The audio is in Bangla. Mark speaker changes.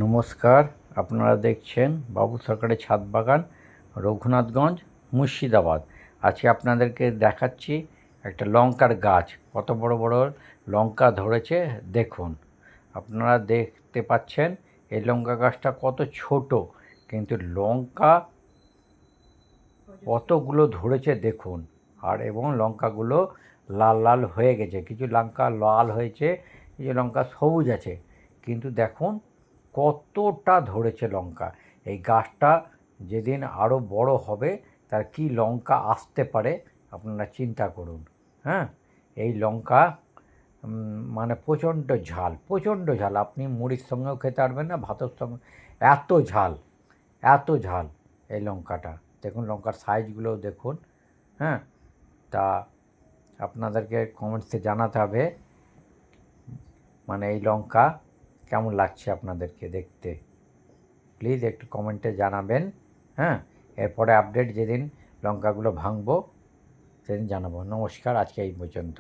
Speaker 1: নমস্কার, আপনারা দেখছেন বাবু সরকারের ছাদ বাগান, রঘুনাথগঞ্জ, মুর্শিদাবাদ। আজকে আপনাদেরকে দেখাচ্ছি একটা লঙ্কার গাছ। কত বড় বড় লঙ্কা ধরেছে দেখুন। আপনারা দেখতে পাচ্ছেন এই লঙ্কা গাছটা কত ছোট, কিন্তু লঙ্কা কতগুলো ধরেছে দেখুন। আর এবং লঙ্কাগুলো লাল লাল হয়ে গেছে, কিছু লঙ্কা লাল হয়েছে, কিছু লঙ্কা সবুজ আছে, কিন্তু দেখুন কতটা ধরেছে লঙ্কা। এই গাছটা যেদিন আরও বড় হবে তার কি লঙ্কা আসতে পারে আপনারা চিন্তা করুন। হ্যাঁ, এই লঙ্কা মানে প্রচণ্ড ঝাল, প্রচণ্ড ঝাল। আপনি মুড়ির সঙ্গেও খেতে পারবেন না, ভাতের সঙ্গে। এত ঝাল, এত ঝাল এই লঙ্কাটা। দেখুন লঙ্কার সাইজগুলোও দেখুন। হ্যাঁ, তা আপনাদেরকে কমেন্টসে জানাতে হবে মানে এই লঙ্কা কেমন লাগছে আপনাদেরকে দেখতে। প্লিজ একটু কমেন্টে জানাবেন। হ্যাঁ, এরপরে আপডেট যেদিন লঙ্কাগুলো ভাঙবো সেদিন জানাবো। নমস্কার, আজকে এই পর্যন্ত।